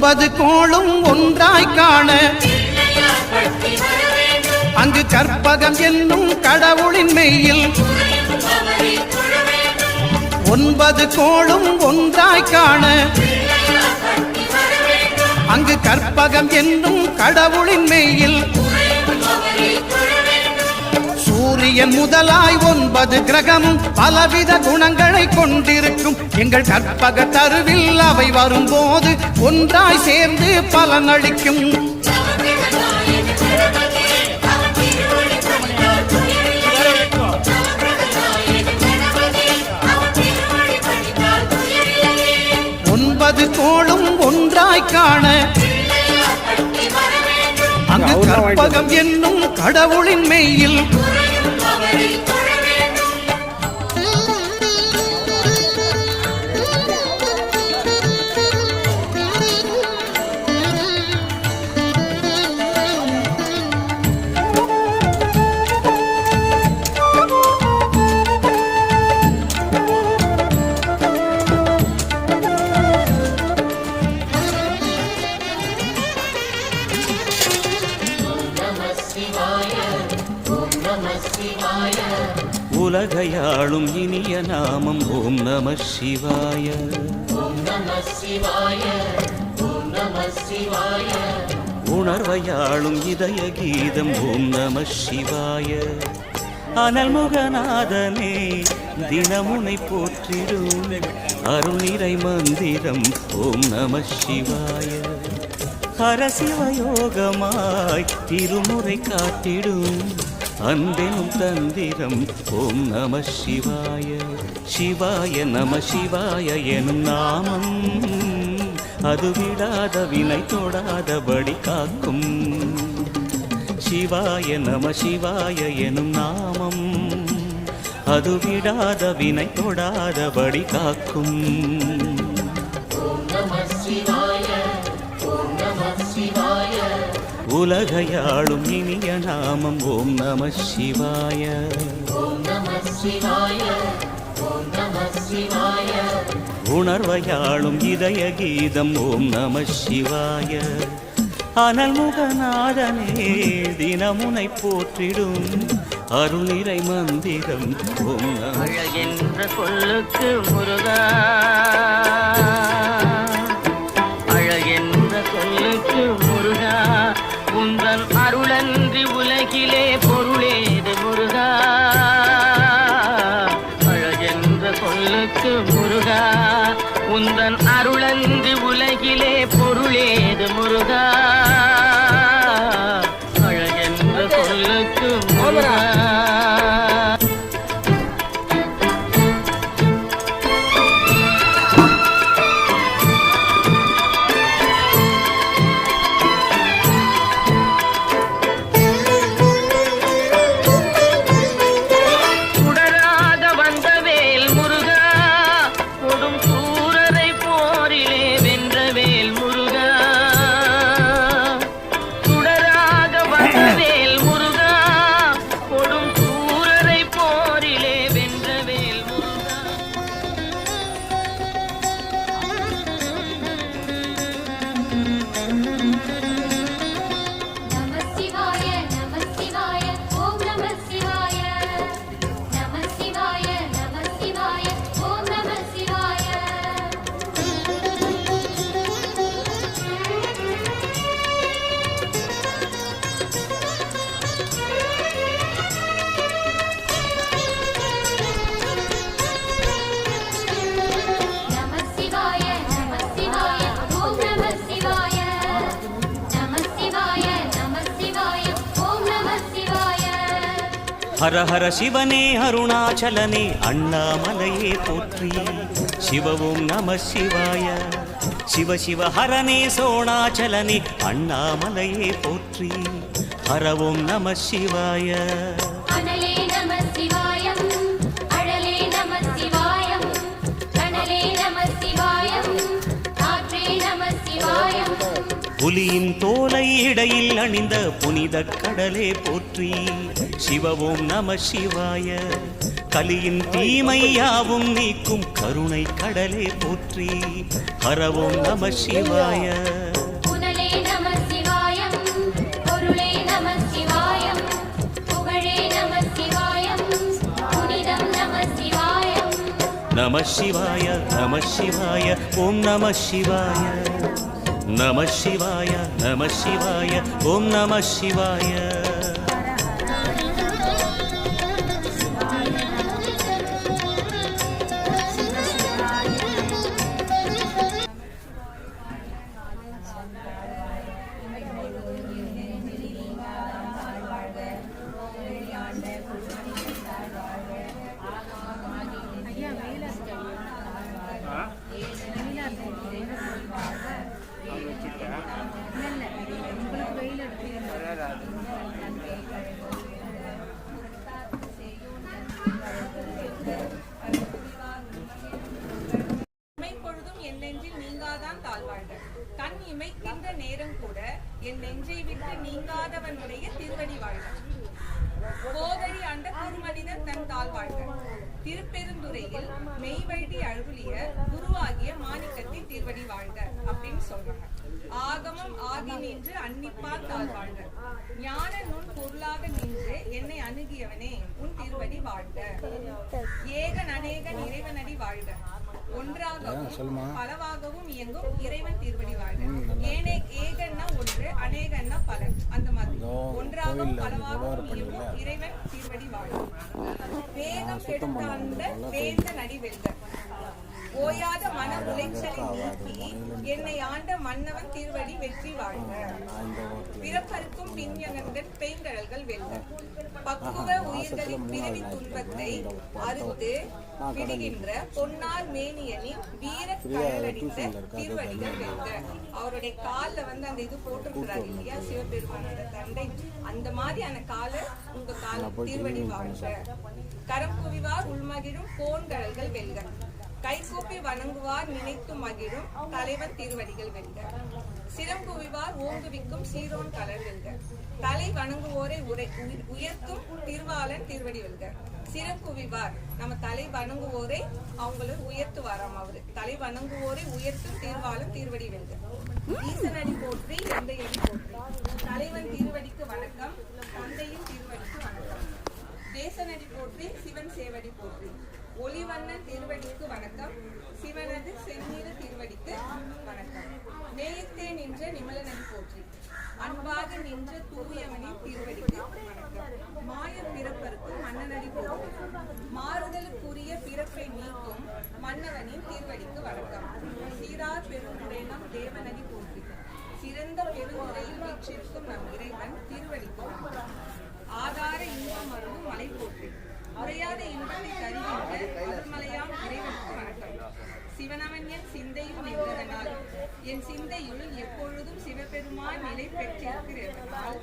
9 கோளும் ஒன்றாய் காண அங்கு கற்பகம் என்னும் கடவுளின் மெய்யில் 9 கோளும் ஒன்றாய் காண அங்கு கற்பகம் என்னும் கடவுளின் மெய்யில் சூரியன் முதலாய் 9 கிரகமும் பலவித குணங்களை கொண்டிருக்கும் எங்கள் கற்பக தருவில் அவை வரும்போது ஒன்றாய் சேர்ந்து பலனளிக்கும். கோளும் ஒன்றாய் காண அங்கு கற்பகம் என்னும் கடவுளின் மெய்யில் உலகையாளும் இனிய நாமம் ஓம் நம சிவாய. உணர்வையாளும் இதய கீதம் ஓம் நம சிவாய. அனல்முகநாதனே தினமுனை போற்றிடும் அருணிறை மந்திரம் ஓம் நம சிவாய. ஹரசிவயோகமாய் திருமுறை காட்டிடும் அன்பெனும் தந்திரம் ஓம் நம சிவாய. சிவாய நம சிவாய எனும் நாமம் அது விடாத வினை தொடாதபடி காக்கும். சிவாய நம சிவாய எனும் நாமம் அது விடாத வினை தொடாதபடி காக்கும். உலகையாளும் இனிய நாமம் ஓம் நம சிவாய. உணர்வையாளும் இதய கீதம் ஓம் நம சிவாய. அனல்முகநாதனே தினமுனை போற்றிடும் அருளிறை மந்திரம் ஓம் நம. அழகென்ற சொல்லுக்கு முருகா, அழகென்ற சொல்லுக்கு முருகா, உந்தன் அருளன்றி உலகிலே பொருளேது முருகா. அழகென்ற சொல்லுக்கு முருகா, உந்தன் அருளன்றி உலகிலே பொருளேது முருகா. அழகென்ற சொல்லுக்கு முருகா. ஹர ஹர சிவனே அருணாச்சலனே அண்ணாமலையே போற்றி. சிவவும் நம சிவாய. சிவ சிவ ஹரனே சோணாச்சலனே அண்ணாமலையே போற்றி. ஹரவும் நம சிவாய. புலியின் தோலை இடையில் அணிந்த புனித கடலே போற்றி. சிவவும் நம சிவாய. கலியின் தீமையாவும் நீக்கும் கருணை கடலே போற்றி. ஹரவோம் நம சிவாய. புனலே நம சிவாயம், பொருளே நம சிவாயம், புகழே நம சிவாயம், புனிதம் நம சிவாயம். நம சிவாய நம சிவாய ஓம் நம சிவாய. நம சிவாய நம சிவாய ஓம் நம சிவாய. என் நெஞ்சில் நீங்காதான் தாழ்வாழ்க. கண் இமைக்கின்ற நேரம் கூட என் நெஞ்சை விட்டு நீங்காதவனுடைய திருவடி வாழ்க. கோதரி ஆண்ட குருமனிதன் தன் தாழ்வாழ்க. திருப்பெருந்துறையில் மெய்வழி அருளிய குருவாகிய மாணிக்கத்தின் திருவடி வாழ்க அப்படின்னு சொல்றாங்க. ஆகமம் ஆகி நின்று அன்னிப்பான் தாழ்வாழ்க. ஞான நுண் பொருளாக நின்று என்னை அணுகியவனே உன் திருவடி வாழ்க. ஏகன் அநேகன் இறைவனடி வாழ்க. ஒன்றாகவும் பலவாகவும் இயங்கும் இறைவன் திருவடி வாழ்க. ஏகன்னா ஒன்று, அநேகன்னா பல, அந்த மாதிரி ஒன்றாகவும் பலவாகவும் இயங்கும் இறைவன் திருவடி வாழ்க. வேகம் கெடுத்தாண்ட வேந்தன் அடி வெல்க. ஓயாத மன உளைச்சலை நீக்கி என்னை ஆண்ட மன்னவன் திருவடி வெற்றி வாழ்க. பிறப்பருக்கும் பின்யகங்கள் பெய்கடல்கள் வெல்க. பக்குவ உயிர்களின் பிறவி துன்பத்தை அறுத்து விடுகின்ற பொன்னார் மேனியனின் வீர கடலடித்த திருவடிகள் வெல்க. அவருடைய கால்ல அந்த இது போட்டிருக்கிறாரு இல்லையா, சிவபெருமானோட தண்டை, அந்த மாதிரியான கால உங்க கால திருவடி வாழ்க. கரம் குவிவார் உள்மகிழும் கோன்கடல்கள் வெல்க. கைகூப்பி வணங்குவார் நினைத்து மகிழும் தலைவன் திருவடிகள் வெல்க. சிரம் குவிவார் ஓங்குவிக்கும் சீரோன் கலர் வெல்க. தலை வணங்குவோரை உயர்த்தும் திருவாளன் திருவடி வெல்க. சிரம் குவிவார் நம்ம தலை வணங்குவோரை அவங்களை உயர்த்துவாராம். அவரு தலை வணங்குவோரை உயர்த்தும் திருவாளன் திருவடி வெல்க. ஈசனடி போற்றி எந்தையடி போற்றி. தலைவன் திருவடிக்கு வணக்கம், தந்தையின் திருவடிக்கு வணக்கம். தேசனடி போற்றி சிவன் சேவடி போற்றி. ஒளிவண்ணன் திருவடிக்கு வணக்கம், சிவனது செந்நிற திருவடிக்கு வணக்கம். நேயத்தே நின்ற நிமலனடி போற்றி. அன்பாக நின்ற தூயவனின் திருவடிக்கு வணக்கம். மாய பிறப்பருக்கும் மன்னனடி போற்றி. மாறுதலுக்குரிய பிறப்பை நீக்கும் மன்னவனின் திருவடிக்கு வணக்கம். சீரார் பெருங்குடைனம் தேவனடி போற்றி. சிறந்த பெருங்குறையில் வீற்றிருக்கும் நம் இறைவன் திருவடிக்கு வணக்கம். ஆதார இன்பம் அருளும் மலை போற்றி. உரையாத இன்பத்தை தருகின்ற அருள்மலையாம் இறைவனுக்கு வணக்கம். சிவனவன் என் சிந்தையும் நின்றதனால் என் சிந்தையுள் எப்பொழுதும் சிவபெருமான் நிலை பெற்றிருக்கிறதனால்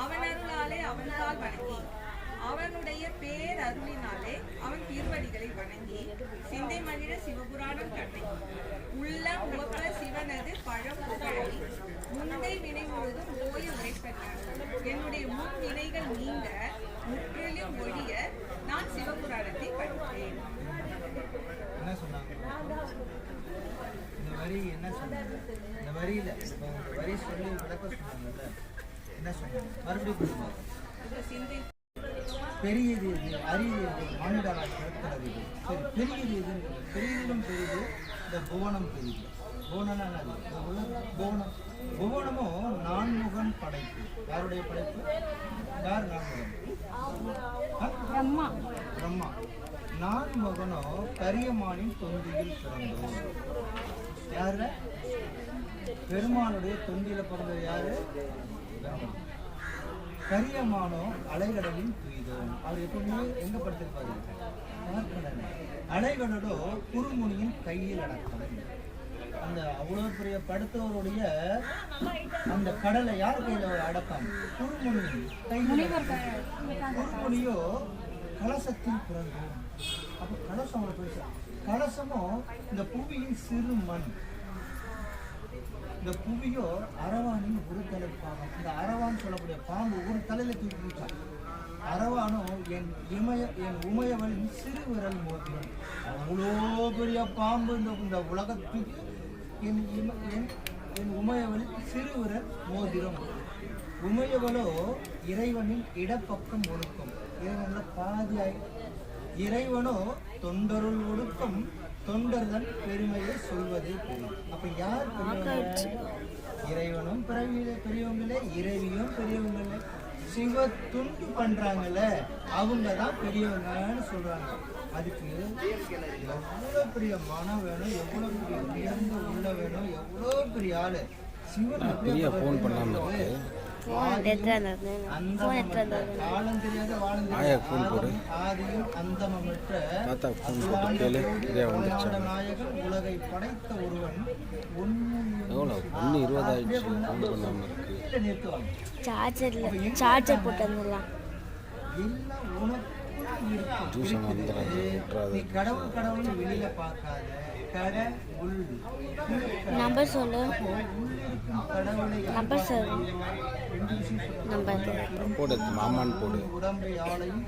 அவன் அருளாலே அவன்தால் வணங்கி அவனுடைய பேரருளினாலே அவன் திருவடிகளை வணங்கி சிந்தை மகிழ சிவபுராணம் கண்டை. உள்ள உவப்ப சிவனது பழம் புகழை முந்தை வினை முழுதும் ஓய உரைப்பட்டார். என்னுடைய முன் வினைகள் நீங்க முற்றிலும் ஒழிய நான் சிவபுராணத்தை படித்தேன். என்ன சொன்னாங்க? இந்த வரி என்ன சொன்னாங்க? இந்த வரியில வரி சொல்லி விளக்க சொன்னாங்கல்ல, என்ன சொன்னாங்க? மறுபடியும் சிந்தை பெரியது எது, அரியது எது, மானிடரால் பிறக்கிறது எது? சரி, பெரியது எது? பெரியதிலும் பெரியது இந்த புவனம் பெரியது. புவனம் புவனம் புவனமும் நான்முகன் படைப்பு. யாருடைய படைப்பு? யார் நான்முகன்? பிரம்மா. நான்முகனோ கரியமானின் தொந்தியில் பிறந்தோம். யாரு? பெருமானுடைய தொந்தியில பிறந்தது யாரு? கரியமானோ அலைகடலின் துய்தோம். அவர் எப்பவுமே எங்க படுத்திருப்பாரு? அலைகடலோ குறுமுனியின் கையில் அடக்கடல். அந்த அவ்வளவு பெரிய படுத்தவருடைய அந்த கடலை யார் கையில அடக்கம்? குறுமுனி கையில். குறுமுனியோ கலசத்தில் பிறந்தோம். அப்ப கலசம் பேச, கலசமும் இந்த புவியின் சிறு மண். இந்த புவியோ அரவானின் ஒரு தலை பாகம். இந்த அரவான் சொல்லக்கூடிய பாம்பு ஒரு தலையில தூக்கி அரவானோ என் உமையவளின் சிறு விரல் மோதிரம். அவ்வளோ பெரிய பாம்பு இந்த உலகத்துக்கு என் உமையவளின் சிறு விரல் மோதிரம். உமையவளோ இறைவனின் இடப்பக்கம் ஒடுக்கும். இறைவனோட பாதியாய். இறைவனோ தொண்டருள் ஒடுக்கம். தொண்டர்கள் பெருமையை சொல்வதே பெரும். அப்ப யார் பெரியவங்க? இறைவனும் பெரியவங்களே, இறைவியும் பெரியவங்களே. சிவ துண்டு பண்றாங்கல்ல, அவங்க தான் பெரியவங்கன்னு சொல்றாங்க. அதுக்கு எவ்வளவு பெரிய மனம் வேணும், எவ்வளவு பெரிய உயர்ந்த உள்ள வேணும், எவ்வளவு பெரிய ஆளு. சிவன் காலம் தெரியாத ஆதியும் அந்தமற்ற நாயகன் உலகை படைத்த ஒருவன் சார்ஜர் போட்டதுலாம் எல்லாம் உனக்கு கடவுள் வெளியில பார்க்காத கடவுள். நம்பர் சொல்லு. நம்பர் சொல்லு. நம்பர் போடு. மாமான் போடு. உடம்பை ஆளையும்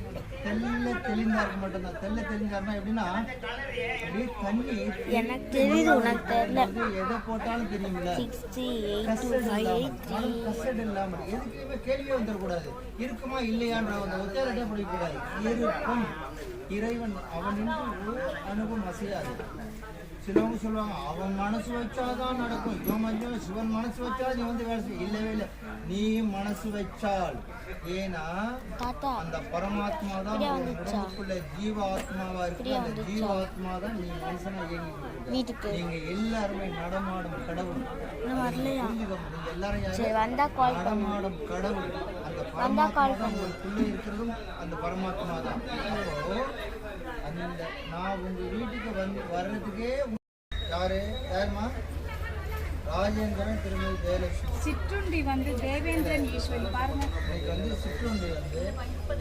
தெளிந்தா இருக்க மட்டும்தான். தெளிந்தாருன்னா எப்படின்னா அப்படியே தண்ணி எனக்கு தெரியுது, உனக்கு தெரியல. எதை போட்டாலும் தெரியுமில்ல. 682583 கசடு இல்லாம எதுக்குமே கேள்வியே வந்துடக்கூடாது. இருக்குமா இல்லையான்ற அந்த ஒத்தையிலே படிக்கக்கூடாது. இருக்கும். இறைவன் அவனின்றி ஒரு அணுகும் அசையாது. சிலவங்க சொல்லுவாங்க அவன் மனசு வச்சாதான் நடக்கும், இவன் மஞ்சள் சிவன் மனசு வச்சா நீ வந்து வேலை செய்ய. இல்லவே இல்லை, நீ மனசு வச்சால். ஏன்னா அந்த பரமாத்மா தான் உடம்புக்குள்ள ஜீவாத்மாவா இருக்கு. அந்த ஜீவாத்மா தான் நீ மனுஷனா இயங்கிட்டு. நீங்க எல்லாருமே நடமாடும் கடவுள். நீங்க எல்லாரும் நடமாடும் கடவுள். அந்த பரமாத்மா தான் உங்களுக்குள்ள இருக்கிறதும் அந்த பரமாத்மா தான். அந்த நான் உங்க வீட்டுக்கு வர்றதுக்கே யாருமா? ராஜேந்திரன் திருமதி ஜெயலட்சுமி. சிற்றுண்டி வந்து தேவேந்திரன் ஈஸ்வரி பாருங்க. இன்னைக்கு வந்து சிற்றுண்டி வந்து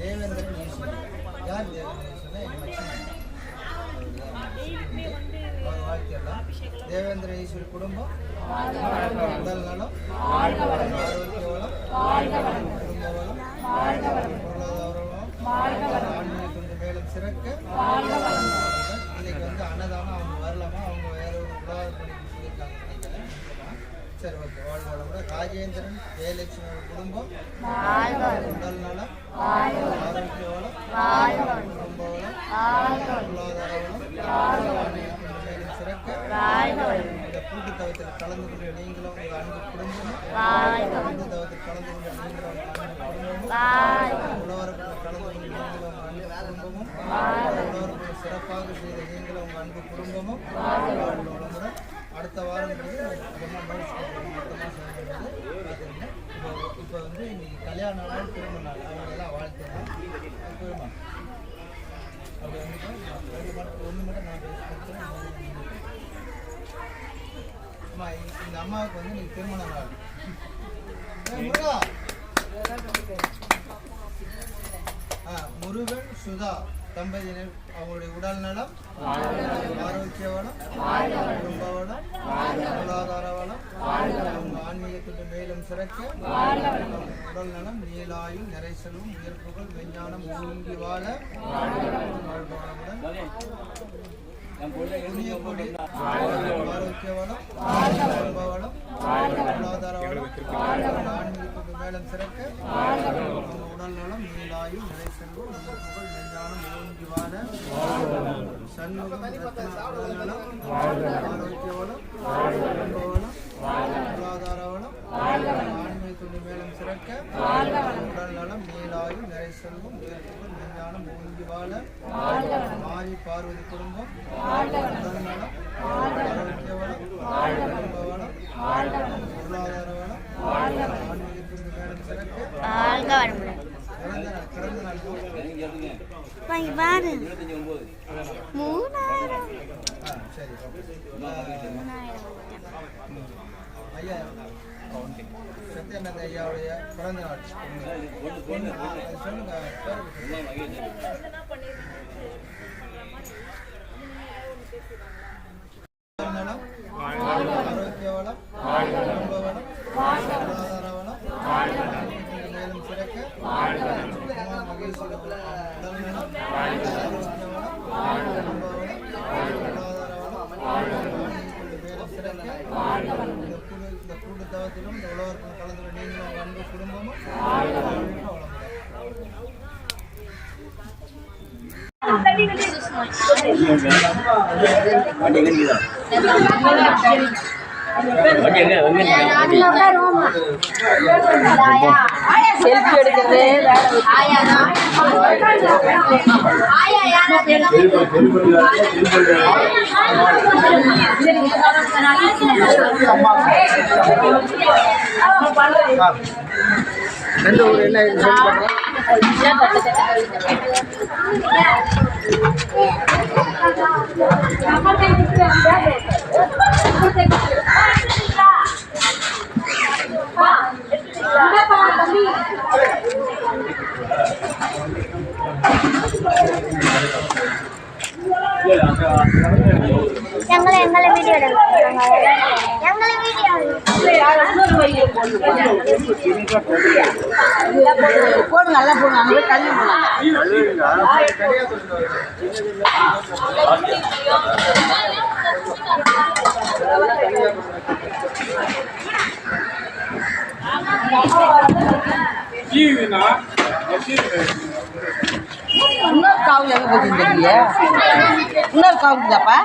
தேவேந்திரன் ஈஸ்வரி. யார் தேவேந்திரன் ஈஸ்வரி? வாழ்க்கையெல்லாம் தேவேந்திரன் ஈஸ்வரி குடும்பம் உடல் நலம், ஆரோக்கிய வளம், குடும்ப வளம், பொருளாதார வளம், ஆன்மீக கொஞ்சம் மேலும் சிறக்க. இன்னைக்கு வந்து அன்னதானம் அவங்க வரலாமா, அவங்க வேற ஒரு உலக பணிக்கு சொல்லியிருக்காங்க நினைக்கிறேன். சரி, ஓகே. வாழ்க வளமுட. ராஜேந்திரன் ஜெயலட்சுமி குடும்பம் உடல் நலம், ஆரோக்கிய வளம், குடும்ப வளம், பொருளாதார வளம், ஆன்மீக கொஞ்சம் மேலும் சிறக்க. இந்த கூட்டுத்தவத்தில் கலந்து கொண்ட நீங்களும் உங்க அன்பு குடும்பமும், கூட்டுத்தவத்தில் கலந்து கொண்ட நீங்களும் உங்க அன்பு குடும்பமும், உழவர்கள் கலந்து கொண்ட நீங்களும் உங்க அன்பு குடும்பமும், உழவர்கள் சிறப்பாக செய்த நீங்களும் உங்க அன்பு குடும்பமும் வளமுடன். அடுத்த வாரம் இப்போ வந்து இன்னைக்கு கல்யாண நாள், திரும்ப நாள், அவங்களெல்லாம் வாழ்த்துறோம். போயிடுமா அப்படி வந்து ஒன்று மட்டும் நான் பேசுகிறேன். அம்மா, இந்த அம்மாவுக்கு வந்து இன்னைக்கு திருமண நாள். முருகன் சுதா தம்பதியினர் அவங்களுடைய உடல் நலம், ஆரோக்கிய வளம், குடும்ப வளம், பொருளாதார வளம், அவங்க ஆன்மீகத்துக்கு மேலும் சிறக்க. உடல் நலம், நீலாயுள், நிறை செல்வம், உயர்ப்புகள், விஞ்ஞானம் ஓங்கி வாழ. ஆரோக்கிய வளம், குடும்ப வளம், பொருளாதார வளம், ஆன்மீகத்துக்கு மேலும் சிறக்க. உடல் நலம், நீலாயுள், நிறை செல்வம், உயர்ப்புகள், விஞ்ஞானம் ஓங்கி வாழ. சண்முகம், உடல் நலம், ஆரோக்கிய வளம், குடும்ப வளம், பொருளாதார வளம், ஆன்மீகத்துக்கு மேலும் சிறக்க. உடல் நலம், நீலாயுள், நிறை செல்வம், உயர்ப்புகள், விஞ்ஞானம் ஓங்கி வாழ. மாரி பார்வதி குடும்பம் உடல் நலம், ஆரோக்கிய வளம், குடும்ப வளம், பொருளாதார வளம், ஆன்மீகத்துக்கு மேலும் சிறக்க. பிறந்த நாள் சரி. ஐயா சத்யானந்த ஐயாவுடைய பிறந்த நாள் சொல்லுங்க. நலம், ஆரோக்கிய வளம், குடும்ப வளம், பொருளாதார வளம், மேலும் சிறக்க. மகேஸ்வர செல்ஃபி எடுக்கிறது எந்த ஊர் என்ன இது சொல்லி எங்களை வீடியோ எங்களை வீடியோ போடு நல்லா போடுங்க அங்கே போய் கல்வி இன்னொரு காவு எங்கே போச்சுன்னு தெரியல இன்னொரு காவுக்குதாப்பா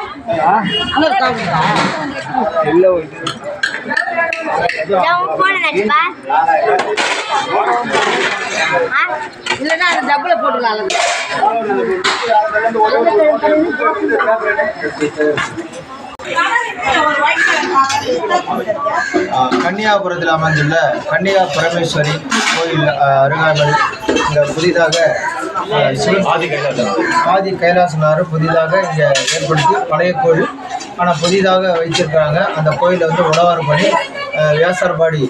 இன்னொரு காவுக்குதா போன நடிப்பா இல்லைன்னா அது டப்பில் போட்டுக்கலாம் கன்னியாகுமரத்தில் அமைந்துள்ள கன்னியா பரமேஸ்வரி கோயில் அருகாமையில் இங்கே புதிதாக ஆதி கைலாசனார் புதிதாக இங்கே ஏற்படுத்தி பழைய கோயில் ஆனால் புதிதாக வைத்திருக்கிறாங்க. அந்த கோயிலில் வந்து உழவார்பணி வியாசார்பாடி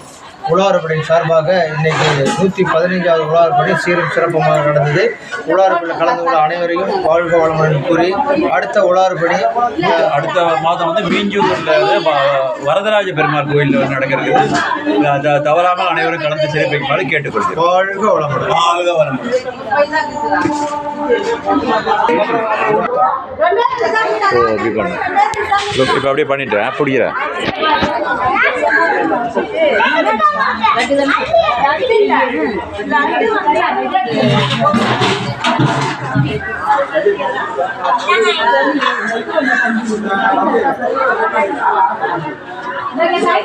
உழவார்பணி சார்பாக இன்னைக்கு 115வது உழவார்பணி சீரும் சிறப்புமாக நடந்தது. உழவார்பணியில் கலந்து கொண்ட அனைவரையும் வாழ்க வளமுடன் கூறி அடுத்த உழவார்பணி அடுத்த மாதம் வந்து மீஞ்சூரில் வரதராஜ பெருமாள் கோயிலில் நடக்கிறது. தவறாமல் அனைவரும் கலந்து சிறப்பிக்குமாறு கேட்டுக்கொள்கிறேன். வாழ்க வளமுடன். வாழ்க வளமுடன். இப்படி பண்ண இப்போ அப்படியே பண்ணிட்டேன் பிடிக்கிறேன். Saya